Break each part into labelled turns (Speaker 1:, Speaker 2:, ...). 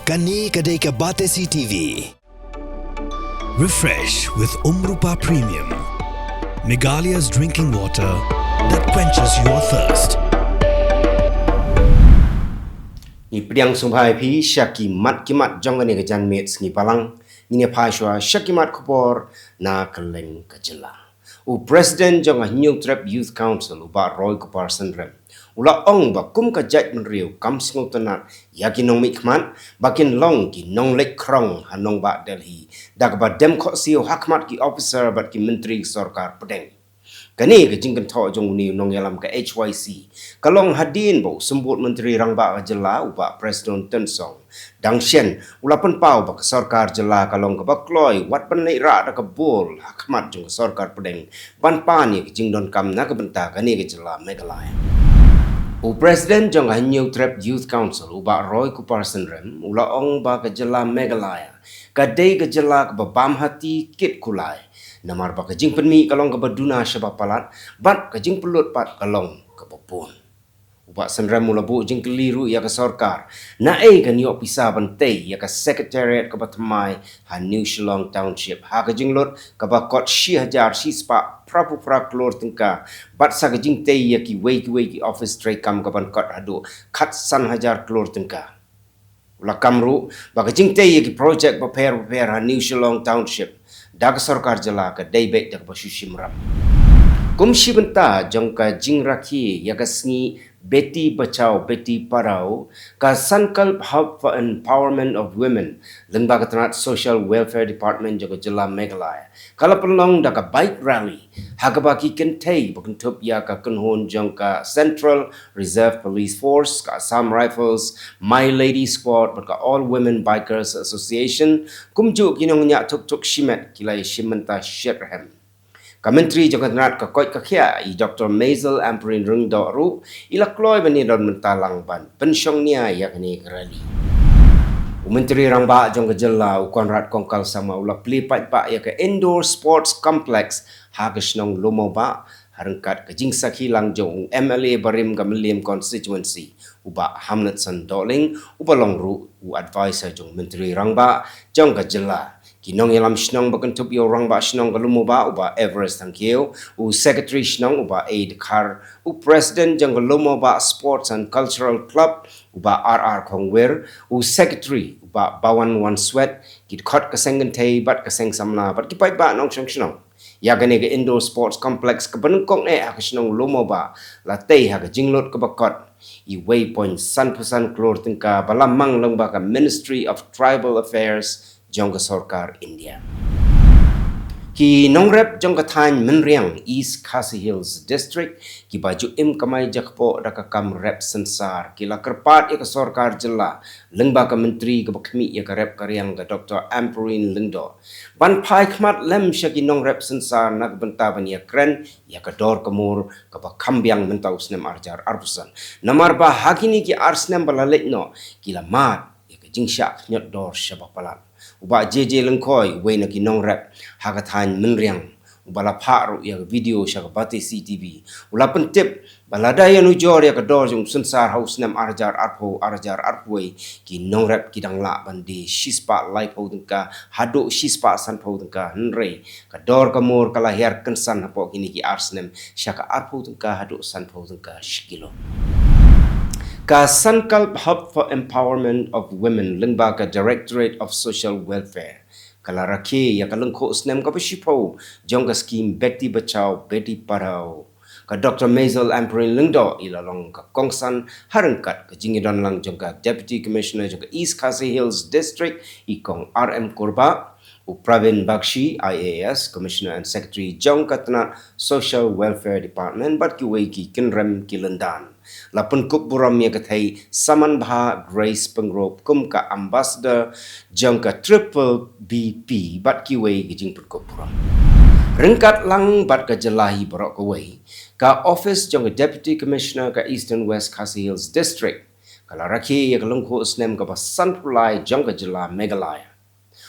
Speaker 1: Kani kadai ke Batesi TV. Refresh with Rupa Premium. Meghalaya's drinking water that quenches your thirst.
Speaker 2: Ni priang sumbai pi syaki mat kimat jongane ke jan met sngi palang ni phashwa syaki mat Khubor na Kylleng ke Jylla. President jong New Trap Youth Council ba Roy Kupar Sandrem. Ula ong ba kum ka jaj menriu kam sngu tanat yakin nong mikman bakin long ki nong lek krong hanong ba Delhi dak ba dem kho siu hakmat ki officer bat ki menteri sarkar pedeng. Kani ke jingkan tho jong ni nong yalam ke HYC kalong hadin bo sembut menteri rang ba Jylla uba Presiden Tensong dang shen ula pen pau ba sarkar Jylla kalong ke ba kloi wat pen nei ra da ke bol hakmat jong sarkar pedeng ban pa ni ke jingdon kam na ke benta kani ke Jylla Meghalaya. Presiden jong New Trap Youth Council uba Roy Kupar Sandrem ula ong ba ke Jylla Meghalaya kadai ke Jylla ke babam hati kit kulai namar ba ke jing penmi kalong ke baduna syabab palat bat ke jing pelut pat kalong ke popon uba Sandrem mula bu jing keliru ya ke sarkar na ke niok pisa bantai ya ke secretariat ke batamai ha New Shillong Township ha ke jing lot ke ba kot shi hajar shi spa prapu pra klor tengka bat sa ke jing tei ya ki wei ki office tray kam ke ban kot hadu khat san hajar klor tengka ula kamru ba ke jing tei ya ki project ba per ha New Shillong Township dak sarkar Jylla ke daibek dak ba shushim ram kum shi benta jong ka jing rakhi ya ke sngi Beti Bachao, Beti Parao, ka Sankalp Hub for Empowerment of Women, Lengba Katranat Social Welfare Department Jaga Jylla Meghalaya. Kala pelong da ka bike rally, hagabaki kentei bakentup ya ka kenhon jong ka Central Reserve Police Force, ka Assam Rifles, My Lady Squad, ka All Women Bikers Association, kumjuk kinong nya tuk shimet kilai shimenta shetrhem. Menteri Jangka Ternat ke Koi Kakia i Dr. Mazel Amperin Rung Doru ila kloi bani don mentalang ban pensyong nia ya kini rally. Menteri Rangba Jangka Jylla Konrad Kongkal sama ula pelipat pak ya ke Indoor Sports Complex ha ke snong lomo ba harengkat ke jingsa kilang jong MLA Barim Gamelim constituency uba Hamlet Sandoling uba longru u advisor jong Menteri Rangba Jangka Jylla kinong yalam snong bakentup yo rang ba snong galumo ba uba Everest tangkio u secretary snong uba aid kar u president jang galumo ba sports and cultural club uba RR Kongwer u secretary uba Bawan One Sweat kit khot kasengen tei bat kaseng samla bat kipai ba nong snong ya gane ke indoor sports complex ke benengkong ha snong lumo ba la tei ha ke jinglot ke bakot i waypoint san pusan klor tingka balamang long ba ka Ministry of Tribal Affairs jongka sarkar India. Ki nongrep jongka than menriang East Khasi Hills District ki baju kamai jakpo daka kam rep sensar kila kerpat ya ke sarkar Jylla lengba ke menteri ke bakmi ya ke rep karyang ke Dr. Amperin Lindo ban pai khmat lem syaki nongrep sensar nak benta ban ya kren ya ke dor kemur ke bakambiang mentau snem arjar arbusan namar ba hakini ki arsnem balalek no kila mat ya ke jingsyak nyot dor syabak palat uba JJ lengkoi we na kinong rap hagathan menriang ubala pharu ya video sya Batesi TV ula pentip balada ya nujor ya kedor jung sensar haus nam arjar arpoi kinong rap kidang la bandi shispa live ho tengka hadu shispa san ho tengka henre kedor kamur kalahir kensan hapo kini ki arsnem sya ka arpo tengka hadu san ho tengka shikilo ka Sankalp Hub for Empowerment of Women lengba ka Directorate of Social Welfare kala rakhi ya kalengkho snem ka pashipo jong ka scheme Beti Bachao Beti Parao ka Dr. Mazel Amperin Lindo ilalong ka kongsan harengkat ka jingidon lang jong ka Deputy Commissioner jong ka East Khasi Hills District ikong RM Korba u Pravin Bakshi IAS Commissioner and Secretary jong ka Tanat Social Welfare Department bat ki wei ki kinrem kilendan lapun kup buram ya kathai saman bha Grace Pengrop kum ka ambassador jong ka triple BP bat ki wei ki jing pun kup buram rengkat lang bat ka Jyllahi borok ka wei ka office jong ka Deputy Commissioner ka Eastern West Khasi Hills District kala rakhi ya kalungko snem ka basan pulai jong ka Jylla Meghalaya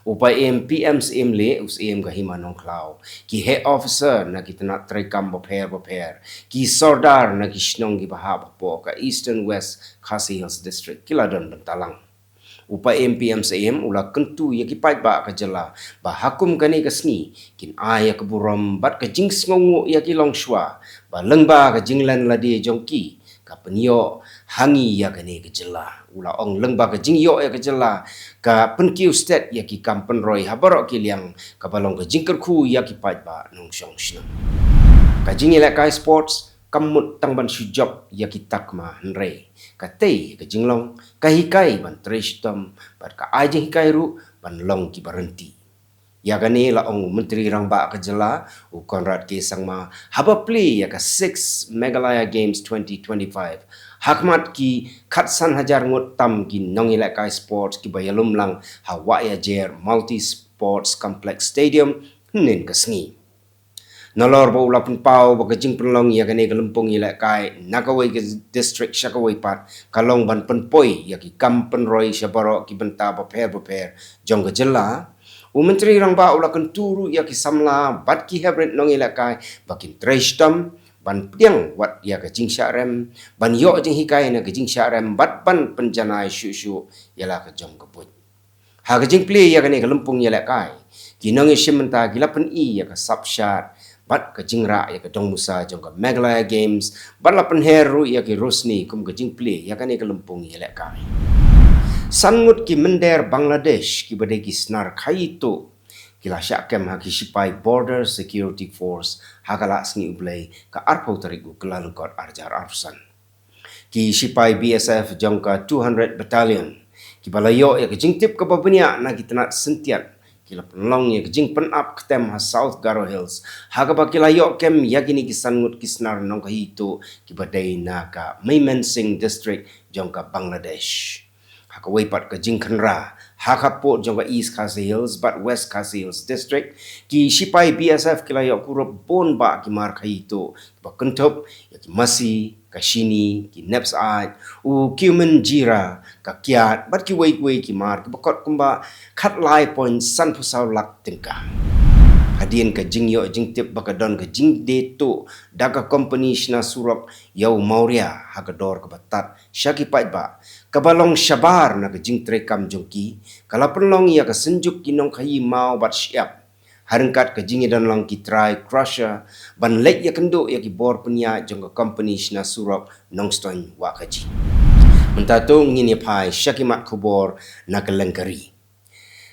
Speaker 2: Upay PM SMLE usm kahima nong klaw ki head officer na kita nak trekam baper ki sordar na kisnong gi bahab po ka Eastern West Khasi Hills District kiladon bentalang upa MPMCM ula kentu ya kipai ba ka Jylla ba hakum kani ka sngi kin aya ka buram bat ka jing sngongu ya ki longshwa ba lengba ka jinglan ladi jongki ka penyo hangi ya kani ka Jylla ula ong lengba ka jingyo ya ka Jylla ka penkiu state ya ki kampen roi habarok Kylleng ka balong ka jingkerku ya kipai ba nong shong shna ka jingila kai sports kamut tang ban sujop ya kitak ma henre ka tei ka jinglong ka hikai ban trishtom bat ka ajing hikai ru ban long ki berhenti ya gani la ong menteri rang ba ka Jylla u Konrad ke sang ma haba play ya ka 6 Meghalaya Games 2025 hakmat ki khatsan hajar ngot tam ki nong ila kai sports ki bayalum lang hawa ya jer multi sports complex stadium nen ka sngi Nolor ba ula pun pau ba kajing penlong ya kene kelempong ila kai nakawai ke district Syakawai pat kalong ban penpoi ya ki kampen roi syabaro ki benta ba per jong ke Jylla menteri rang ba ula kenturu ya ki samla bat ki hebret nong ila kai bakin treshtam ban piang wat ya ke jing syarem ban yo jing hikai na ke jing syarem bat ban penjanai syu yalah ke jong ke put ha ke jing play ya kene kelempong ila kai kinong isimenta gila pen I ya ke subshat bat ka jingra ya ka dong musa jong ka Meghalaya Games bat la penheru ya ki rosni kum ka jing play ya kane ka lempung ya lek kai sangut ki mender Bangladesh ki bade ki snar khai to kila syakem ha ki sipai border security force ha kala sni ublai ka arpau Tarik Kyllalyngkot arjar arsan ki sipai BSF jong ka 200 battalion ki balayo ya ka jing tip ka babenya na ki tenat sentiat kila penlong ya jing pen up ketem ha South Garo Hills haga ba kila yok kem yakini kisan ngut kisnar nong ka hito ki badai na ka Mymensingh district jong ka Bangladesh haka weipat ka jing khanra haka po jong ka East Khasi Hills but West Khasi Hills district ki sipai BSF kila yok kurup bon ba ki mar ka hito ba kentop ya ki masi ka shini ki neps ai u cumin jira ka kiat bat ki wei ki mar ki bakot kumba khat lai point san pusau lak tingka hadien ka jingyo jing tip bakadon ka jing de to daga company shna surok yau mauria hagador ka batat syaki pai ba ka balong shabar na ka jing trekam jongki kala penlong ya ka senjuk kinong khai mau bat siap harengkat ke jingi dan lang ki try crusher ban lek ya kendo ya ki bor punya jong ka company shna surok nongston wa kaji mentato ngini pai syakimat Khubor na kelengkari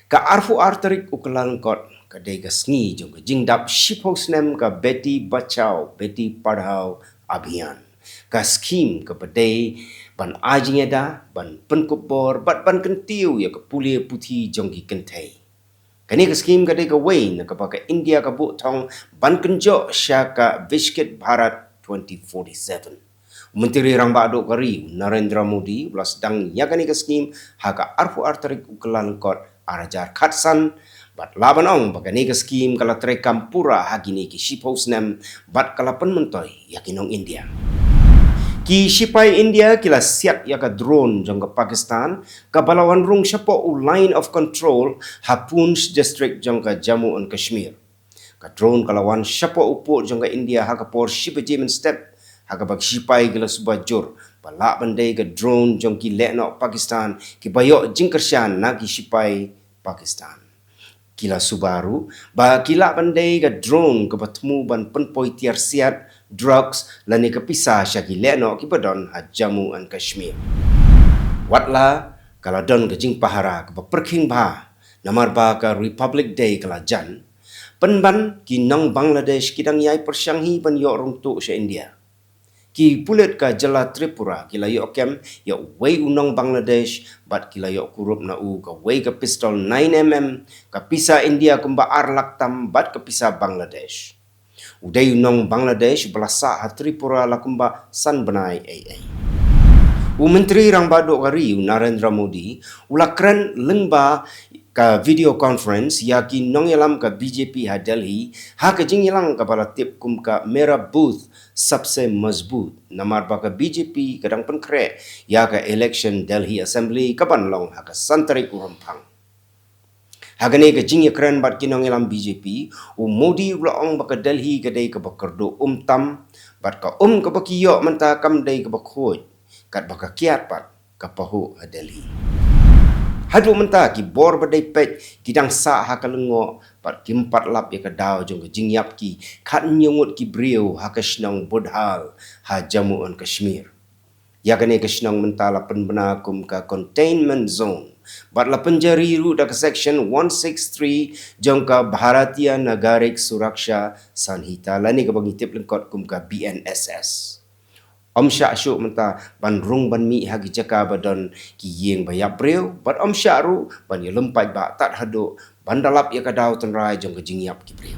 Speaker 2: ka arfu artarik u Kyllalyngkot ka dei ka sngi jong ka jingdap shipos nem ka beti bachao beti padhao abhiyan ka skim ka padei ban ajing eda ban penkubor bat ban kentiu ya ka pulia puthi jong ki kentai kani ka skim ka dei ka wei na ka paka India ka bu thong ban kenjo syaka Viksit Bharat 2047 Menteri Rang Bado Kari Narendra Modi ulah sedang yakani ka skim haka arfu artarik u Kyllalyngkot arajar khatsan bat laban ong bagani ka skim kala trekam pura hagini ki shipos nem bat kala penmentoi yakinong India ki sipai India kila siap ya ka drone jong ka Pakistan ka balawan rung syapo u line of control Hapunch district jong ka Jammu and Kashmir ka drone kalawan syapo upo jong ka India ha ka por shipajimen step ha ka bag sipai kila subajur balak bandai ka drone jong ki lekno Pakistan ki bayok jingkersyan na ki sipai Pakistan kila Subaru ba kila pandai ka drone ke bertemu ban penpoi tiar siat drugs lani ke pisah syaki leno ki badon ha Jammu and Kashmir watla kala don ke jing pahara ke perking ba namar ba ka Republic Day kala jan penban ki nong Bangladesh kidang yai persyanghi ban yo rong tu se India ki pulet ka Jylla Tripura kila yo kem yo wei unong Bangladesh bat kila yo kurup na u ka wei ka pistol 9mm ka pisa India kumba arlak tam bat ka pisa Bangladesh udai unong Bangladesh belasa ha Tripura la kumba san benai ai Menteri Rang Bado Kari Narendra Modi ulakran lengba ka video conference yaki nong yalam ka BJP ha Delhi ha ka jing yalang ka bala tip kum ka mera booth sabse mazbut namar ba ka BJP kadang penkre ya ka election Delhi Assembly ka banlong ha ka santari kurumpang hagane ka jing yakran bat kinong yalam BJP u Modi ulaong ba ka Delhi ka dei ka bakardo tam bat ka ka bakiyo manta kam dei ka bakhoj kat ba ka kiat pat ka pahu ha Delhi Hadu mentah ki bor badai pet ki dang sa ha kalengok pat ki 4 lap ya ka daw jong ka jingyap ki khat nyungut ki brio ha ka shnong budhal ha Jammu and Kashmir. Ya kane ka shnong mentah la penbena kum ka containment zone. Bat la penjari ru da ka section 163 jong ka Bharatiya Nagarik Suraksha Sanhita lani ka bagi tip lengkot kum ka BNSS. Om Syak syuk mentah ban rung ban mi hagi jaka badon ki yeng bayap breu bat om Syak ru ban ye lempai ba tat haduk ban dalap ya kadau tenrai jong ke jingyap ki breu.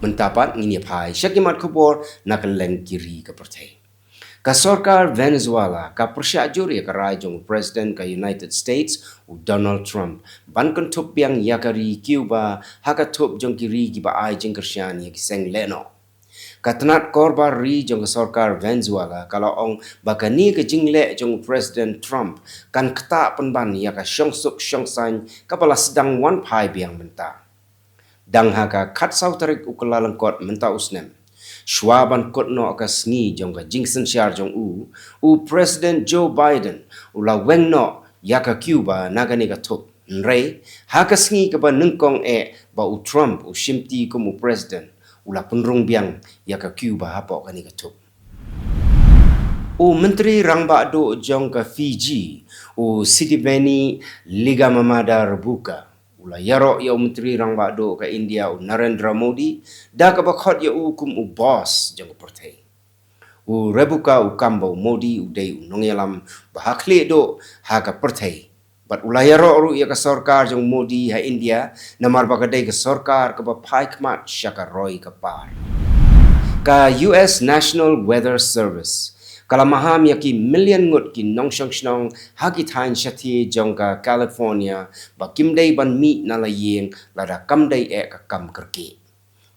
Speaker 2: Mentapat ngini phai syakimat Khubor na Kylleng kiri ke Pyrthei. Ka sarkar Venezuela ka persyajur ya karai jong Presiden ka United States Donald Trump ban kentup yang yakari Cuba haka tup jong kiri ki ba ai jeng kersian ya ki seng leno. Katanat korbar ri jong sarkar Venezuela kalau ong bakani ke jingle jong Presiden Trump kan keta penban ya ka syong suk syong san kapala sedang wan pai biang mentah. Dang haka kat sau tarik Kyllalyngkot mentah usnem. Shwaban kot no ka sngi jong ka jingsen syar jong u Presiden Joe Biden ula weng no ya ka Cuba nagani ka tup. Nrei haka sngi ka ba nengkong ba u Trump u shimti kum u Presiden ula penrung biang ya ka Cuba hapok kani ketup. Menteri Rangba do jong ka Fiji Sitiveni Liga Mamada Rebuka ula yarok ya Menteri Rangba do ka India Narendra Modi da ka bakhot ya kum boss jong ka Pyrthei. Rebuka kambo Modi dei nongelam bahakle do ha ka Pyrthei. But ulayaro ru ya ka sarkar jong Modi ha India namar bakadai ka sarkar ka ba paikmat syaka roy ka par. Ka US National Weather Service kala maham ya ki million ngut ki nongshong shnong ha ki thain shathi jong ka California ba kimdai ban mi na la yeng lada kamdai ka kam kerki.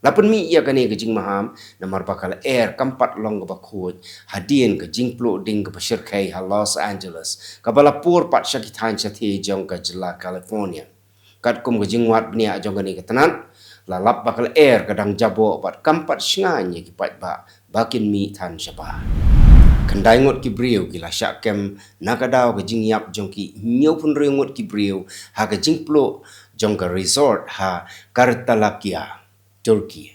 Speaker 2: Lapan mi ia kane ke jing maham namar bakal air kampat long ke bakut hadien ke jing plo ding ke Pyrthei ha Los Angeles kabala pur pat syakitan syati jong ke Jylla California kat kum ke jing wat bnia jong kane ke tenan lalap bakal air kadang jabo pat kampat snganya ki pat ba bakin mi tan syapa kendai ngot ki brio ki la syak kem nakadau ke jing yap jong ki nyau pun ringut ki brio ha ke jing plo jong ke resort ha Kartalakia Turki.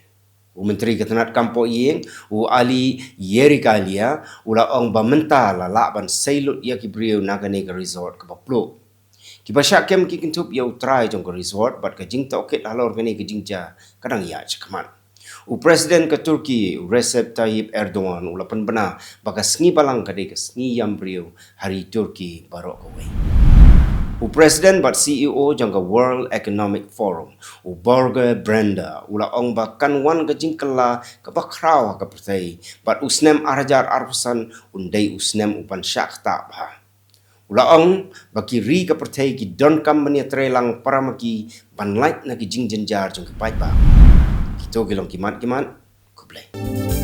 Speaker 2: Menteri Ketenat Kampo Yeng, Ali Yerikalia, ula ong bamenta la ban sailut ya ki brio nagane ke resort ke baplo. Ki basyak kem ki kintup ya utrai jong ke resort bat ke jing tokit halor kene ke jingja kadang ya cekman. Presiden ke Turki Recep Tayyip Erdogan ula penbena baka sngi balang kade ke sngi yam brio hari Turki barok kowe. Presiden bat CEO jangka World Economic Forum Borge Brenda ula ong bakan wan ke jingkela ke bakrau ke Pyrthei bat usnem arajar arpusan undai usnem upan syak tak bah. Ula ong baki ri ke Pyrthei ki don kam menia trelang paramaki ban light na ki jing jenjar jang ke pai ba. Kito gilong kimat kublai.